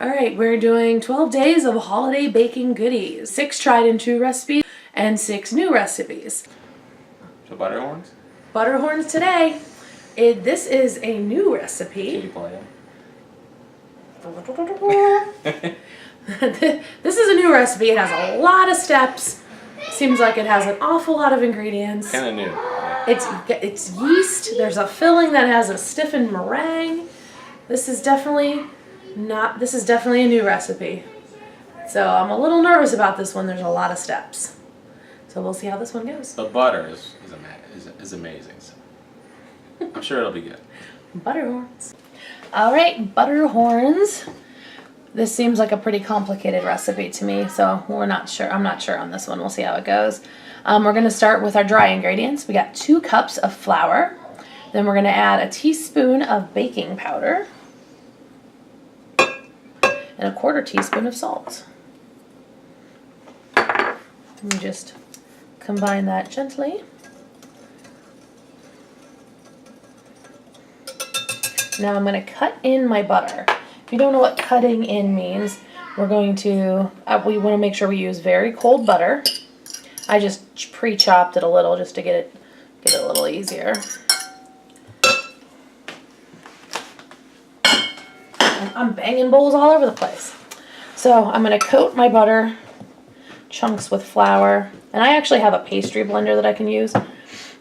All right, we're doing 12 days of holiday baking goodies. 6 tried and true recipes and 6 new recipes. So butterhorns? Butterhorns today. This is a new recipe. Kitty play. This is a new recipe. It has a lot of steps. Seems like it has an awful lot of ingredients. Kind of new. Yeah. It's yeast. There's a filling that has a stiffened meringue. This is definitely a new recipe. So I'm a little nervous about this one. There's a lot of steps. So we'll see how this one goes. The butter is amazing. So I'm sure it'll be good. Butterhorns. All right, butterhorns. This seems like a pretty complicated recipe to me, so we're not sure. I'm not sure on this one. We'll see how it goes. We're going to start with our dry ingredients. We got 2 cups of flour. Then we're going to add a teaspoon of baking powder and a 1/4 teaspoon of salt. And just combine that gently. Now I'm going to cut in my butter. If you don't know what cutting in means, we're going to, we want to make sure we use very cold butter. I just pre-chopped it a little just to get it a little easier. I'm banging bowls all over the place. So I'm going to coat my butter chunks with flour. And I actually have a pastry blender that I can use,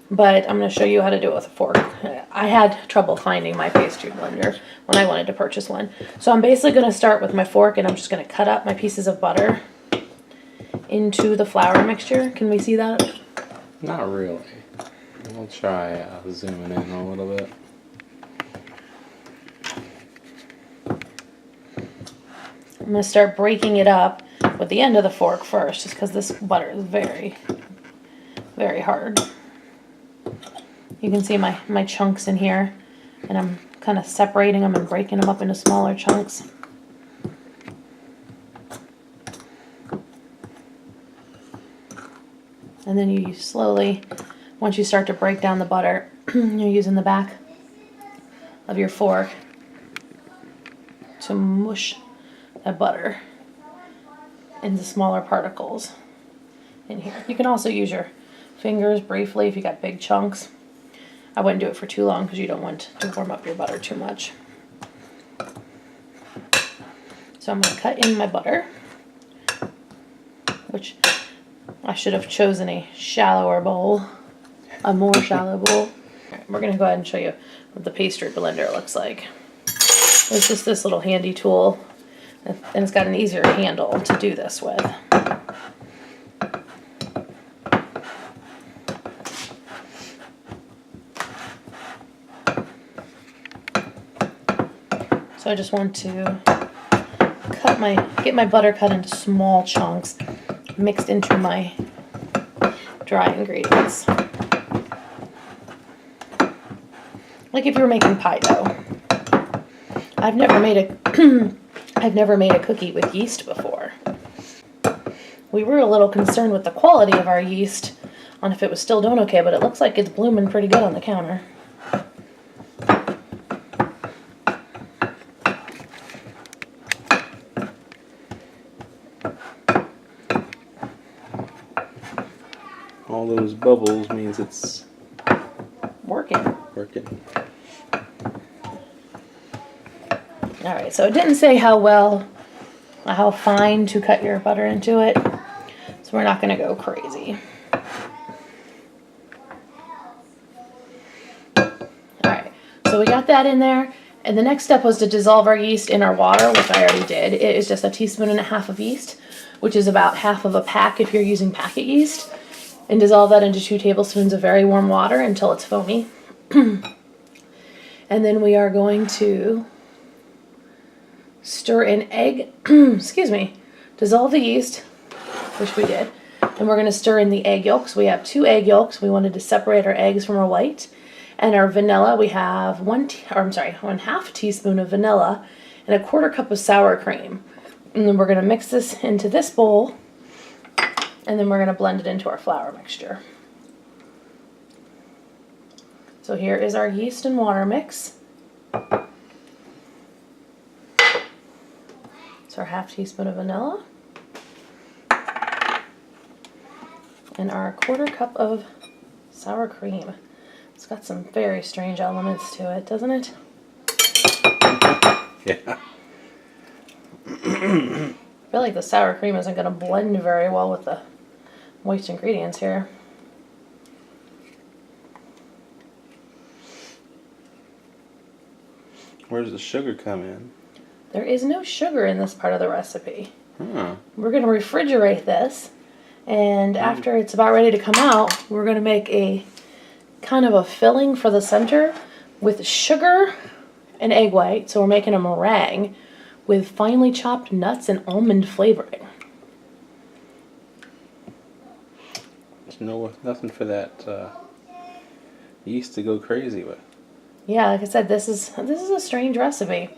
but I'm going to show you how to do it with a fork. I had trouble finding my pastry blender when I wanted to purchase one. So I'm basically going to start with my fork, and I'm just going to cut up my pieces of butter into the flour mixture. Can we see that? Not really. We'll try zooming in a little bit. I'm going to start breaking it up with the end of the fork first, just because this butter is very, very hard. You can see my chunks in here, and I'm kind of separating them and breaking them up into smaller chunks. And then you slowly, once you start to break down the butter, you're using the back of your fork to mush that butter into smaller particles in here. You can also use your fingers briefly if you got big chunks. I wouldn't do it for too long because you don't want to warm up your butter too much. So I'm going to cut in my butter, which I should have chosen a shallower bowl, a more shallow bowl. We're going to go ahead and show you what the pastry blender looks like. It's just this little handy tool, and it's got an easier handle to do this with. So I just want to get my butter cut into small chunks, mixed into my dry ingredients. Like if you were making pie dough. I've never made a cookie with yeast before. We were a little concerned with the quality of our yeast on if it was still doing okay, but it looks like it's blooming pretty good on the counter. All those bubbles means it's Working. All right, so it didn't say how fine to cut your butter into it, so we're not going to go crazy. All right, so we got that in there, and the next step was to dissolve our yeast in our water, which I already did. It is just 1.5 teaspoons of yeast, which is about half of a pack if you're using packet yeast, and dissolve that into 2 tablespoons of very warm water until it's foamy. And then we are going to stir in egg, excuse me, dissolve the yeast, which we did, and we're going to stir in the egg yolks. We have 2 egg yolks. We wanted to separate our eggs from our white. And our vanilla, we have 1/2 teaspoon of vanilla and 1/4 cup of sour cream. And then we're going to mix this into this bowl, and then we're going to blend it into our flour mixture. So here is our yeast and water mix. It's our half teaspoon of vanilla. And our 1/4 cup of sour cream. It's got some very strange elements to it, doesn't it? Yeah. I feel like the sour cream isn't going to blend very well with the moist ingredients here. Where does the sugar come in? There is no sugar in this part of the recipe. Huh. We're going to refrigerate this, and after it's about ready to come out, we're going to make a kind of a filling for the center with sugar and egg white. So we're making a meringue with finely chopped nuts and almond flavoring. There's nothing for that yeast to go crazy with. Yeah, like I said, this is a strange recipe.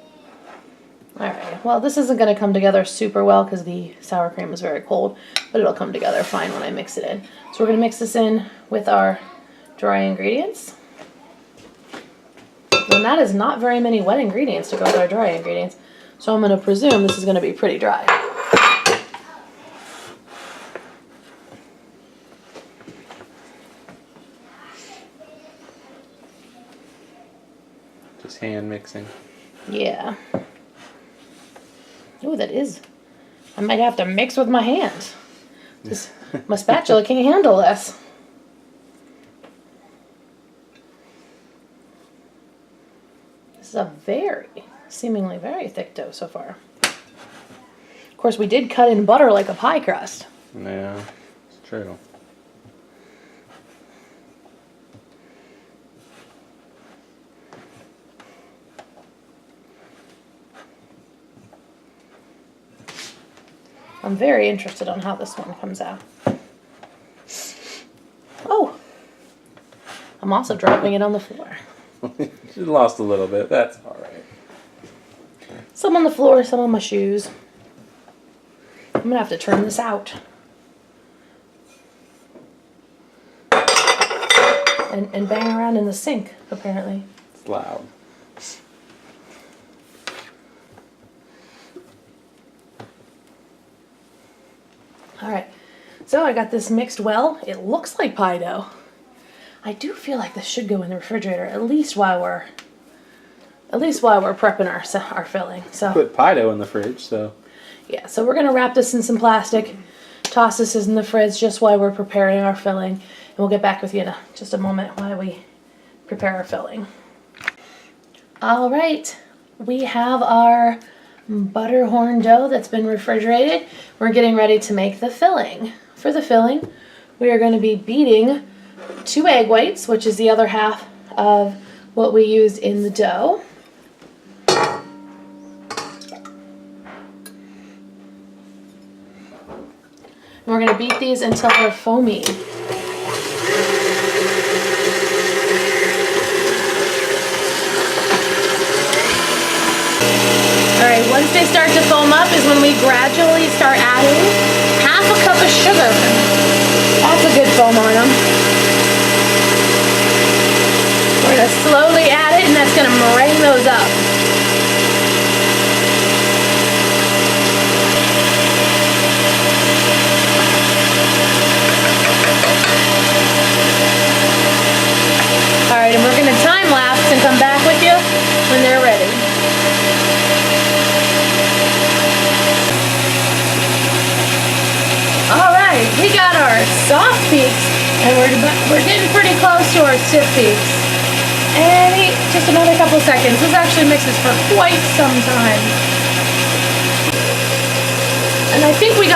All right, well, this isn't going to come together super well because the sour cream is very cold, but it'll come together fine when I mix it in. So we're going to mix this in with our dry ingredients. And that is not very many wet ingredients to go with our dry ingredients. So I'm going to presume this is going to be pretty dry. Just hand mixing. Yeah. Oh, that is. I might have to mix with my hands. My spatula can't handle this. This is a seemingly very thick dough so far. Of course, we did cut in butter like a pie crust. Yeah, it's true. I'm very interested on how this one comes out. Oh! I'm also dropping it on the floor. She lost a little bit. That's all right. Some on the floor, some on my shoes. I'm gonna have to turn this out. And bang around in the sink, apparently. It's loud. Alright, so I got this mixed well. It looks like pie dough. I do feel like this should go in the refrigerator at least while we're prepping our filling. So Put pie dough in the fridge, so. yeah, so we're gonna wrap this in some plastic, toss this in the fridge just while we're preparing our filling, and we'll get back with you in just a moment while we prepare our filling. All right, we have our butter horn dough that's been refrigerated. We're getting ready to make the filling. For the filling, we are going to be beating 2 egg whites, which is the other half of what we used in the dough. And we're going to beat these until they're foamy. Alright, once they start to foam up is when we gradually start adding 1/2 cup of sugar. That's a good foam on them. We're going to slowly add it, and that's going to meringue those up. Alright, and we're going to time lapse and come back with you when they're ready. Alright, we got our soft peaks, and we're getting pretty close to our stiff peaks. And just another couple seconds. This actually mixes for quite some time. And I think we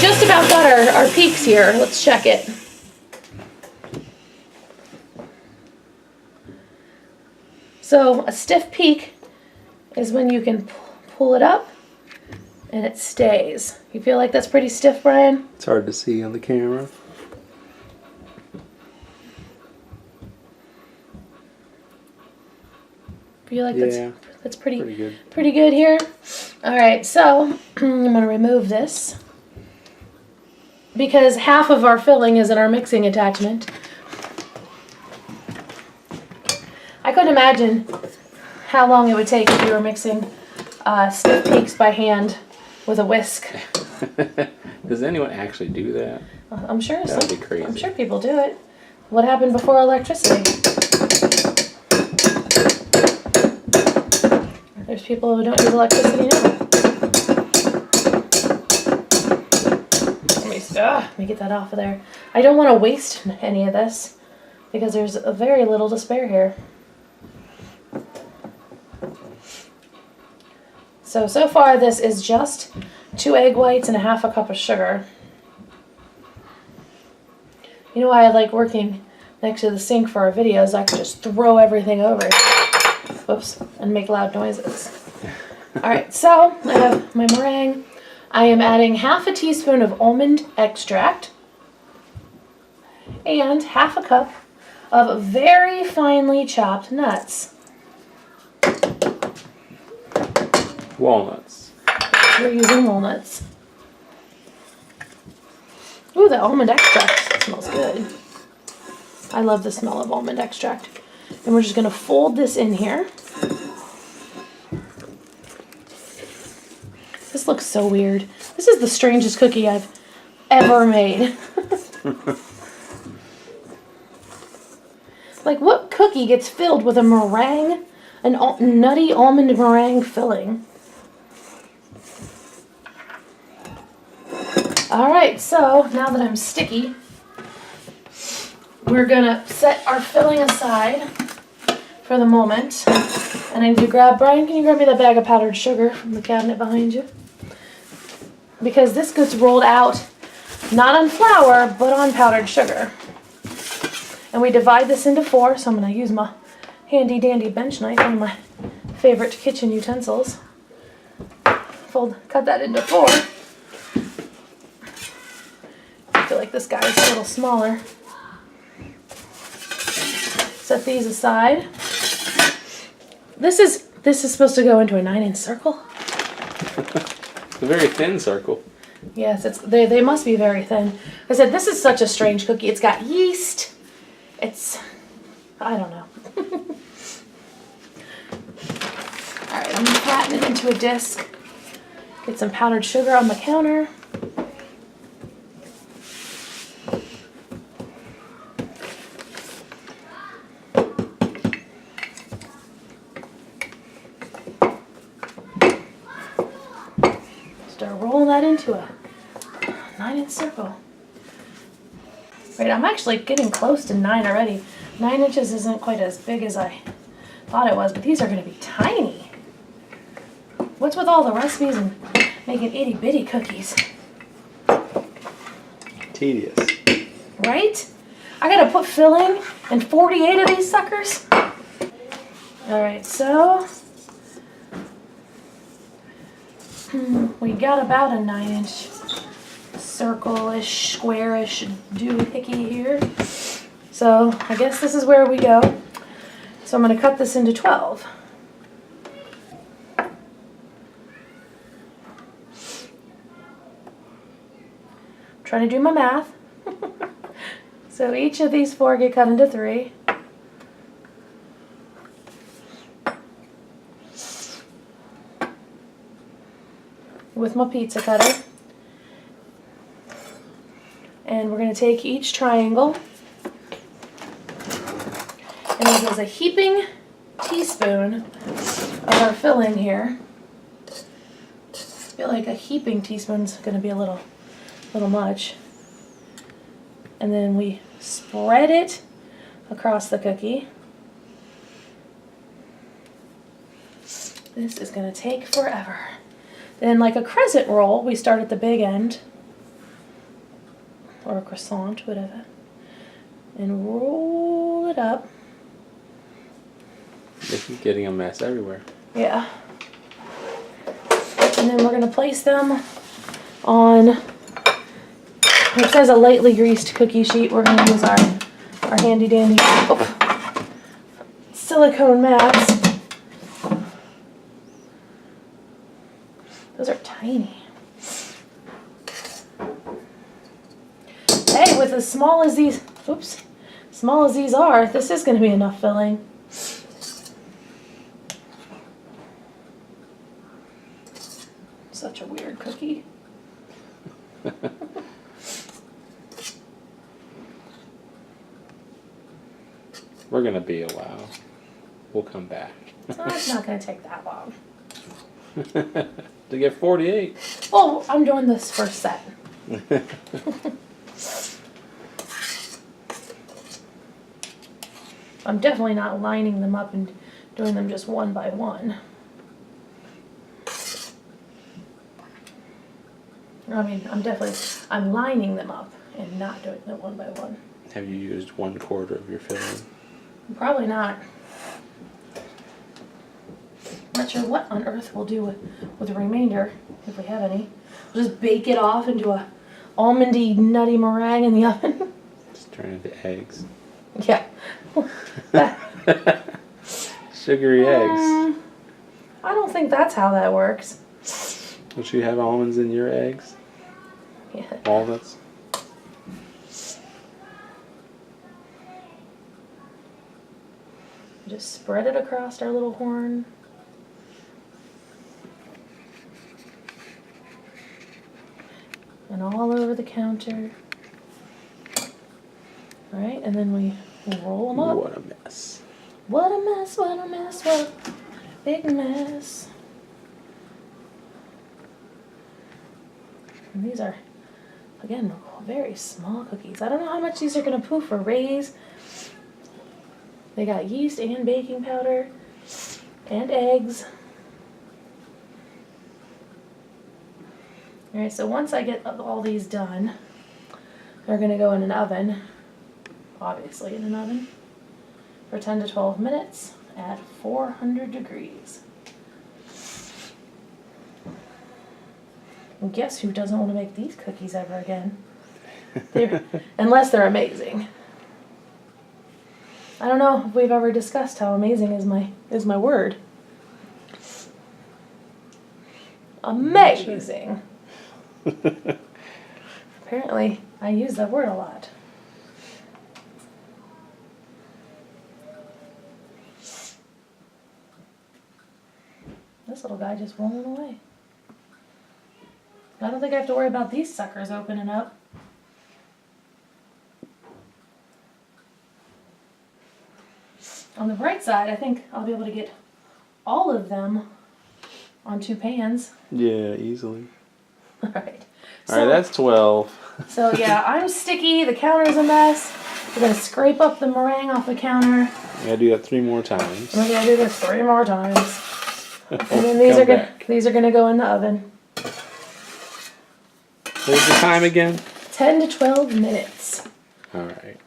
just about got our peaks here. Let's check it. So a stiff peak is when you can pull it up and it stays. You feel like that's pretty stiff, Brian? It's hard to see on the camera. Feel like that's pretty good. Pretty good here. All right, so I'm going to remove this because half of our filling is in our mixing attachment. I couldn't imagine how long it would take if you were mixing stiff peaks by hand with a whisk. Does anyone actually do that? I'm sure That would be crazy. I'm sure people do it. What happened before electricity? There's people who don't use electricity now. Let me get that off of there. I don't want to waste any of this because there's very little to spare here. So far this is just 2 egg whites and a half a cup of sugar. You know why I like working next to the sink for our videos? I can just throw everything over it. Whoops, and make loud noises. Alright, so I have my meringue. I am adding half a teaspoon of almond extract and half a cup of very finely chopped nuts. Walnuts. We're using walnuts. Ooh, the almond extract smells good. I love the smell of almond extract. And we're just going to fold this in here. This looks so weird. This is the strangest cookie I've ever made. Like, what cookie gets filled with a meringue, an nutty almond meringue filling? Alright, so now that I'm sticky, we're gonna set our filling aside for the moment. And I need to grab, Brian, can you grab me that bag of powdered sugar from the cabinet behind you? Because this gets rolled out not on flour, but on powdered sugar. And we divide this into 4, so I'm going to use my handy dandy bench knife, one of my favorite kitchen utensils. Cut that into 4. I feel like this guy is a little smaller. Set these aside. This is supposed to go into a 9-inch circle. It's a very thin circle. Yes, they must be very thin. I said this is such a strange cookie. It's got yeast. I don't know. All right, I'm gonna flatten it into a disc. Get some powdered sugar on the counter. Start rolling that into a 9-inch circle. Right, I'm actually getting close to 9 already. 9 inches isn't quite as big as I thought it was, but these are going to be tiny. What's with all the recipes and making itty bitty cookies? Tedious. Right? I gotta put filling in 48 of these suckers? Alright, so we got about a 9-inch circle-ish, square-ish doohickey here. So I guess this is where we go. So I'm going to cut this into 12. Trying to do my math. So each of these 4 get cut into 3. With my pizza cutter. And we're going to take each triangle and it is a heaping teaspoon of our filling here. I feel like a heaping teaspoon is going to be a little much. And then we spread it across the cookie. This is going to take forever. Then, like a crescent roll, we start at the big end, or a croissant, whatever, and roll it up. This is getting a mess everywhere. Yeah. And then we're going to place them on, it says a lightly greased cookie sheet. We're going to use our handy dandy silicone mats. Those are tiny. Hey, with as small as these, small as these are, this is going to be enough filling. Such a weird cookie. We're gonna be a while. We'll come back. Oh, it's not going to take that long. To get 48. Oh, I'm doing this first set. I'm definitely not lining them up and doing them just one by one. I mean, I'm lining them up and not doing them one by one. Have you used 1/4 of your filling? Probably not. Not sure what on earth we'll do with the remainder, if we have any. We'll just bake it off into a almondy, nutty meringue in the oven. Just turn into eggs. Yeah. Sugary eggs. I don't think that's how that works. Don't you have almonds in your eggs? Yeah. Walnuts? Just spread it across our little horn. And all over the counter. Alright, and then we roll them up. What a mess. What a mess, what a mess, what a big mess. And these are, again, very small cookies. I don't know how much these are going to poof or raise. They got yeast and baking powder and eggs. Alright, so once I get all these done, they're going to go in an oven, obviously in an oven, for 10 to 12 minutes at 400 degrees. And guess who doesn't want to make these cookies ever again? Unless they're amazing. I don't know if we've ever discussed how amazing is my word. Amazing. Apparently, I use that word a lot. This little guy just rolling away. I don't think I have to worry about these suckers opening up. On the bright side, I think I'll be able to get all of them on 2 pans. Yeah, easily. Alright. Alright, that's 12. So yeah, I'm sticky, the counter's a mess. We're gonna scrape up the meringue off the counter. You gotta do that 3 more times. We're gonna do this 3 more times. And then these are gonna go in the oven. What's the time again? 10 to 12 minutes. Alright.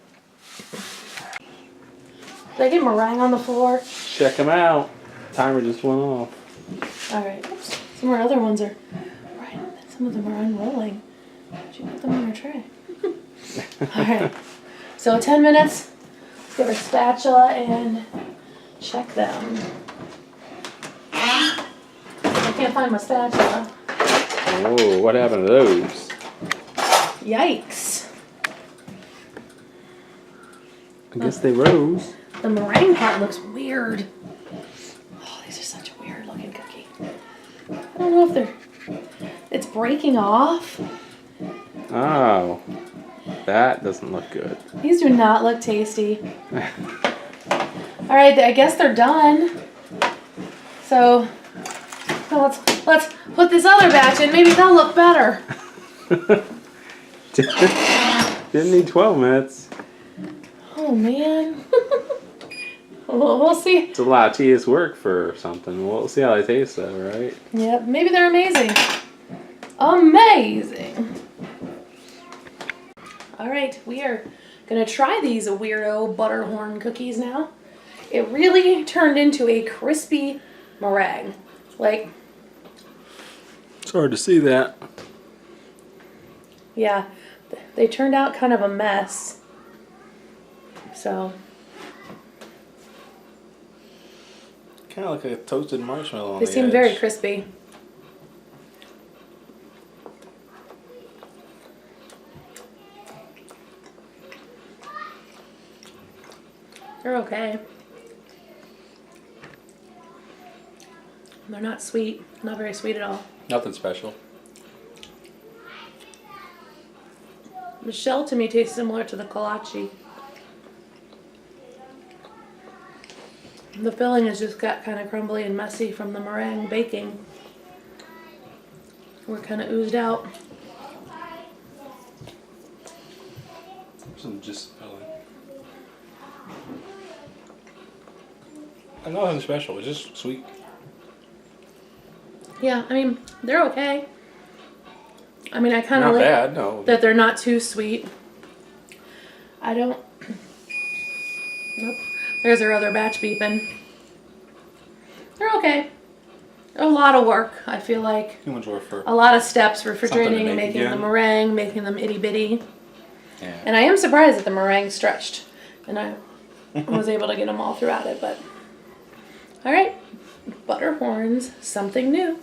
Did I get meringue on the floor? Check them out. Timer just went off. Alright, oops. Some of our other ones are, right, some of them are unrolling. Did you put them on your tray? Alright, so 10 minutes. Let's get our spatula and check them. I can't find my spatula. Whoa, what happened to those? Yikes. I guess they rose. The meringue part looks weird. Oh, these are such a weird looking cookie. I don't know if it's breaking off. Oh, that doesn't look good. These do not look tasty. All right, I guess they're done. So let's put this other batch in. Maybe they'll look better. Didn't need 12 minutes. Oh man. We'll see. It's a lot of tedious work for something. We'll see how they taste though, right? Yep, maybe they're amazing. Amazing. All right, we are gonna try these weirdo butterhorn cookies now. It really turned into a crispy meringue. Like, it's hard to see that. yeah, they turned out kind of a mess. So, Kind of like a toasted marshmallow on they the seem edge. very crispy. They're okay. They're not sweet. Not very sweet at all. Nothing special. The shell to me tastes similar to the kolache. The filling has just got kind of crumbly and messy from the meringue baking. We're kind of oozed out. Some just filling. Nothing special. It's just sweet. Yeah, I mean, they're okay. I mean, I kind of Not like bad, no. that they're not too sweet. I don't... Nope. There's our other batch beeping. They're okay. A lot of work, I feel like. Too much work for. A lot of steps, refrigerating, make making the again. meringue, making them itty bitty. Yeah. And I am surprised that the meringue stretched. And I was able to get them all throughout it, but... Alright. Butter horns, something new.